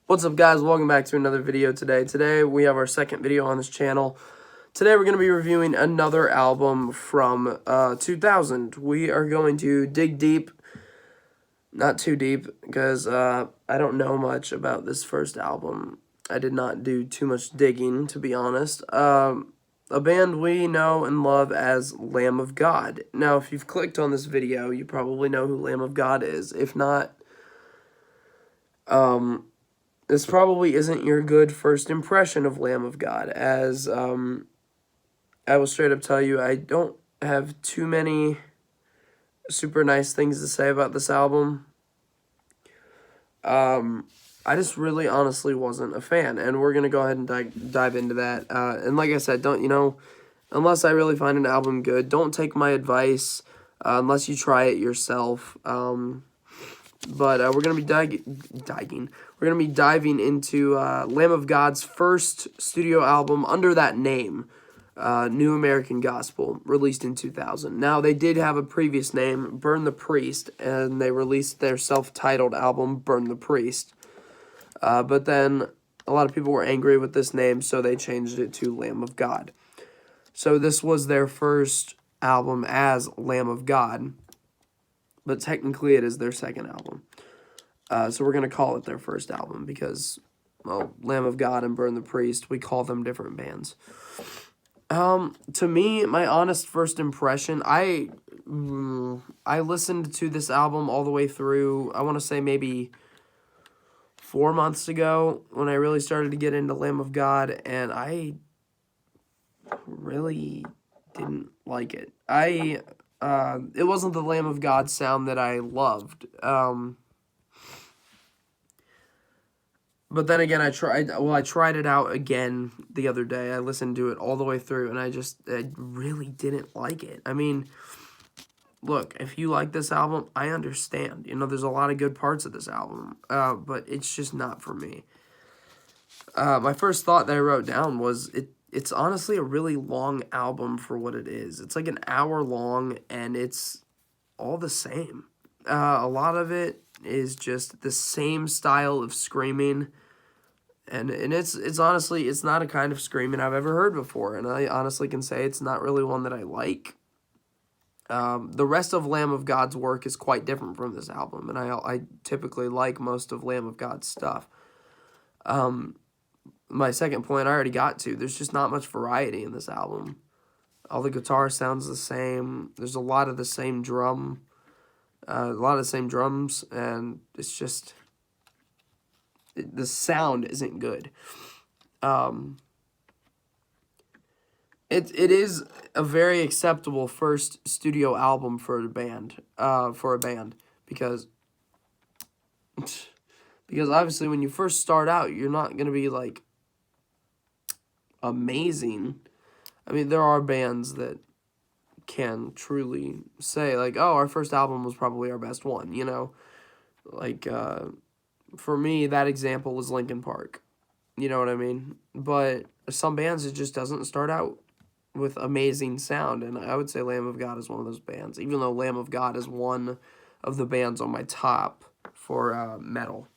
What's up, guys? Welcome back to another video today. Today we have our second video on this channel. Today we're going to be reviewing another album from 2000. We are going to dig deep, not too deep, because I don't know much about this first album. I did not do too much digging, to be honest. A band we know and love as Lamb of God. Now, if you've clicked on this video, you probably know who Lamb of God is. If not, this probably isn't your good first impression of Lamb of God, as I will straight up tell you, I don't have too many super nice things to say about this album. I just really honestly wasn't a fan, and we're going to go ahead and dive into that. And like I said, unless I really find an album good, don't take my advice unless you try it yourself. But we're going to be We're going to be diving into Lamb of God's first studio album under that name, New American Gospel, released in 2000. Now, they did have a previous name, Burn the Priest, and they released their self-titled album, Burn the Priest. But then a lot of people were angry with this name, so they changed it to Lamb of God. So this was their first album as Lamb of God, but technically it is their second album. So we're going to call it their first album because, well, Lamb of God and Burn the Priest, we call them different bands. To me, my honest first impression, I listened to this album all the way through, I want to say maybe 4 months ago when I really started to get into Lamb of God, and I really didn't like it. It wasn't the Lamb of God sound that I loved. But then again, I tried it out again the other day. I listened to it all the way through, and I really didn't like it. I mean, look, if you like this album, I understand. There's a lot of good parts of this album, but it's just not for me. My first thought that I wrote down was it's honestly a really long album for what it is. It's like an hour long, and it's all the same. A lot of it is just the same style of screaming, and it's honestly, it's not a kind of screaming I've ever heard before, and I honestly can say it's not really one that I like. The rest of Lamb of God's work is quite different from this album, and I typically like most of Lamb of God's stuff. My second point I already got to. There's just not much variety in this album. All the guitar sounds the same. There's a lot of the same drums, and it's just, the sound isn't good. It is a very acceptable first studio album for a band, because obviously when you first start out, you're not gonna be like amazing. I mean, there are bands that can truly say like, oh, our first album was probably our best one, like for me that example was Linkin Park, you know what I mean? But some bands, it just doesn't start out with amazing sound, and I would say Lamb of God is one of those bands, even though Lamb of God is one of the bands on my top for metal.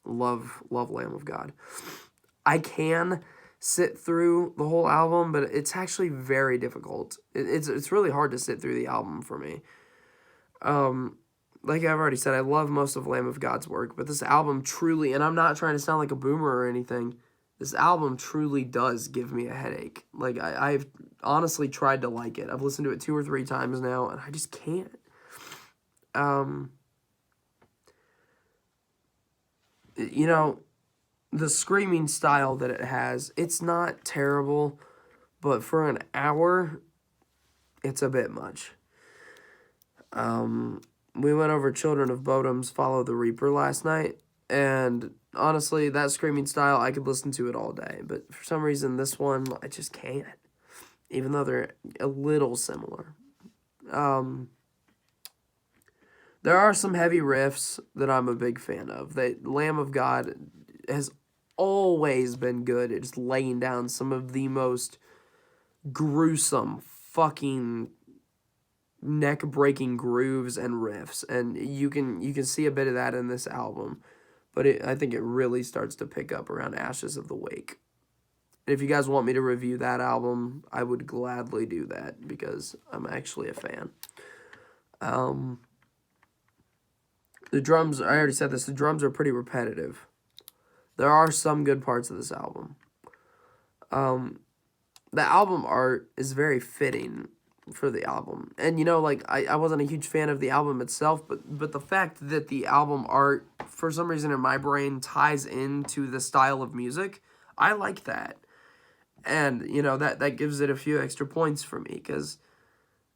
Love Lamb of God. I can sit through the whole album, but it's actually very difficult. It's really hard to sit through the album for me. Like I've already said, I love most of Lamb of God's work, but this album truly, and I'm not trying to sound like a boomer or anything, this album truly does give me a headache. Like, I've honestly tried to like it. I've listened to it 2 or 3 times now, and I just can't. The screaming style that it has, it's not terrible, but for an hour, it's a bit much. We went over Children of Bodom's Follow the Reaper last night, and honestly, that screaming style, I could listen to it all day, but for some reason, this one, I just can't, even though they're a little similar. There are some heavy riffs that I'm a big fan of. Lamb of God has always been good at just laying down some of the most gruesome, fucking neck-breaking grooves and riffs, and you can see a bit of that in this album. but I think it really starts to pick up around Ashes of the Wake. And if you guys want me to review that album, I would gladly do that because I'm actually a fan. The drums, I already said this, the drums are pretty repetitive. There are some good parts of this album. The album art is very fitting for the album. And, you know, like, I wasn't a huge fan of the album itself, but the fact that the album art, for some reason in my brain, ties into the style of music, I like that. And, you know, that gives it a few extra points for me, because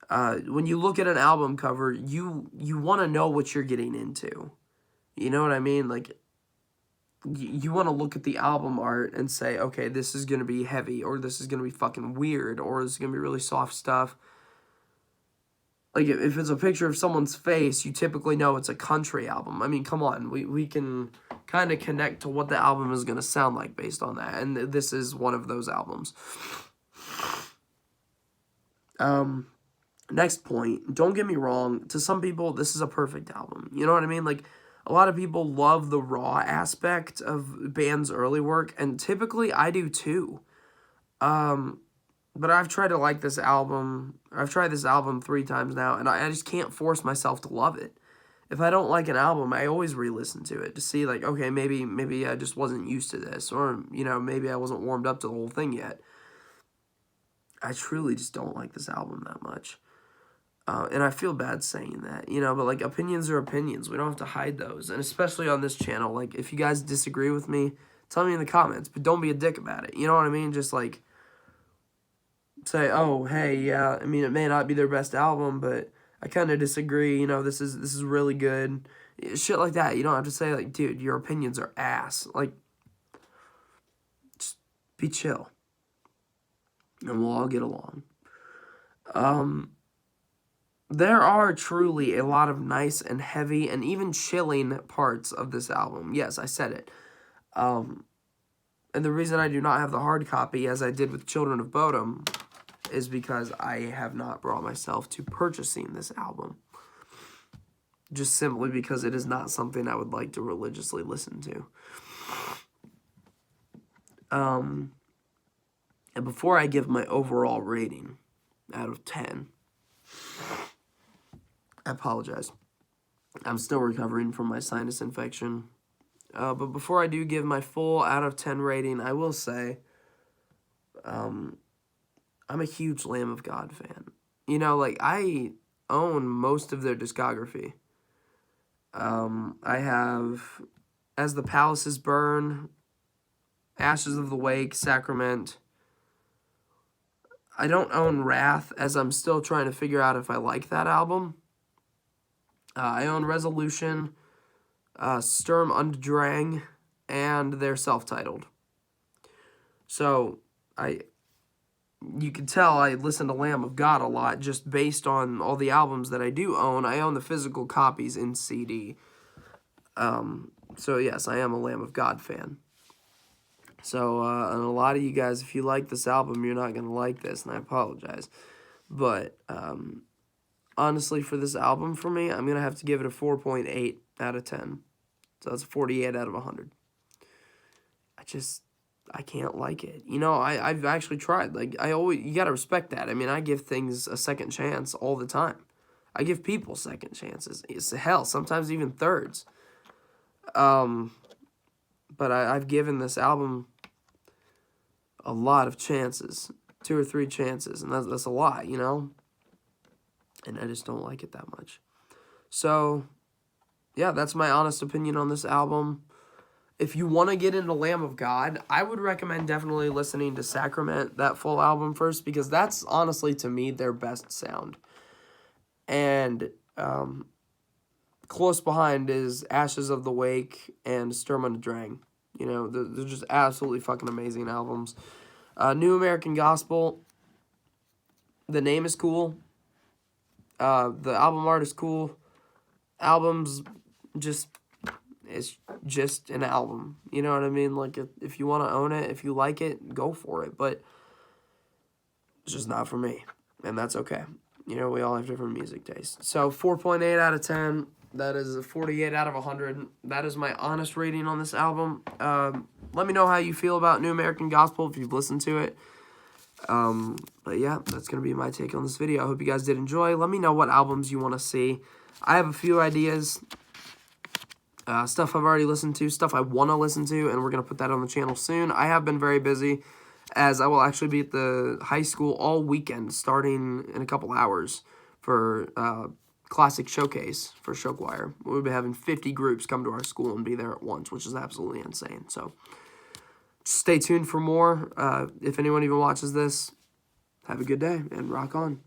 when you look at an album cover, you want to know what you're getting into. You know what I mean? Like, you want to look at the album art and say, okay, this is going to be heavy, or this is going to be fucking weird, or this is going to be really soft stuff. Like, if it's a picture of someone's face, you typically know it's a country album. I mean, come on. We can kind of connect to what the album is going to sound like based on that. And this is one of those albums. Next point. Don't get me wrong. To some people, this is a perfect album. You know what I mean? Like, a lot of people love the raw aspect of bands' early work. And typically, I do too. But I've tried to like this album. I've tried this album 3 times now, and I just can't force myself to love it. If I don't like an album, I always re-listen to it to see, like, okay, maybe I just wasn't used to this, or, you know, maybe I wasn't warmed up to the whole thing yet. I truly just don't like this album that much. And I feel bad saying that, you know, but, like, opinions are opinions. We don't have to hide those. And especially on this channel, like, if you guys disagree with me, tell me in the comments, but don't be a dick about it. You know what I mean? Just, like, say, oh, hey, yeah, I mean, it may not be their best album, but I kind of disagree, you know, this is really good. Shit like that. You don't have to say, like, dude, your opinions are ass. Like, just be chill. And we'll all get along. There are truly a lot of nice and heavy and even chilling parts of this album. Yes, I said it. And the reason I do not have the hard copy, as I did with Children of Bodom, is because I have not brought myself to purchasing this album. Just simply because it is not something I would like to religiously listen to. And before I give my overall rating out of 10, I apologize. I'm still recovering from my sinus infection. But before I do give my full out of 10 rating, I will say, I'm a huge Lamb of God fan. You know, like, I own most of their discography. I have As the Palaces Burn, Ashes of the Wake, Sacrament. I don't own Wrath, as I'm still trying to figure out if I like that album. I own Resolution, Sturm und Drang, and they're self-titled. So, you can tell I listen to Lamb of God a lot just based on all the albums that I do own. I own the physical copies in CD. So yes, I am a Lamb of God fan. So, and a lot of you guys, if you like this album, you're not going to like this, and I apologize. But, honestly, for this album, for me, I'm going to have to give it a 4.8 out of 10. So that's a 48 out of 100. I can't like it. You know, I've actually tried. Like, you got to respect that. I mean, I give things a second chance all the time. I give people second chances. It's hell, sometimes even thirds. But I've given this album a lot of chances. 2 or 3 chances. And that's a lot, you know? And I just don't like it that much. So, yeah, that's my honest opinion on this album. If you want to get into Lamb of God, I would recommend definitely listening to Sacrament, that full album first, because that's honestly, to me, their best sound. And close behind is Ashes of the Wake and Sturm und Drang. You know, they're just absolutely fucking amazing albums. New American Gospel, the name is cool. The album art is cool. Album's just... It's just an album. You know what I mean? Like, if you want to own it, if you like it, go for it. But it's just not for me. And that's okay. You know, we all have different music tastes. So, 4.8 out of 10. That is a 48 out of 100. That is my honest rating on this album. Let me know how you feel about New American Gospel if you've listened to it. But yeah, that's going to be my take on this video. I hope you guys did enjoy. Let me know what albums you want to see. I have a few ideas. Stuff I've already listened to, stuff I want to listen to, and we're going to put that on the channel soon. I have been very busy, as I will actually be at the high school all weekend, starting in a couple hours for Classic Showcase for Show-Choir. We'll be having 50 groups come to our school and be there at once, which is absolutely insane. So stay tuned for more. If anyone even watches this, have a good day and rock on.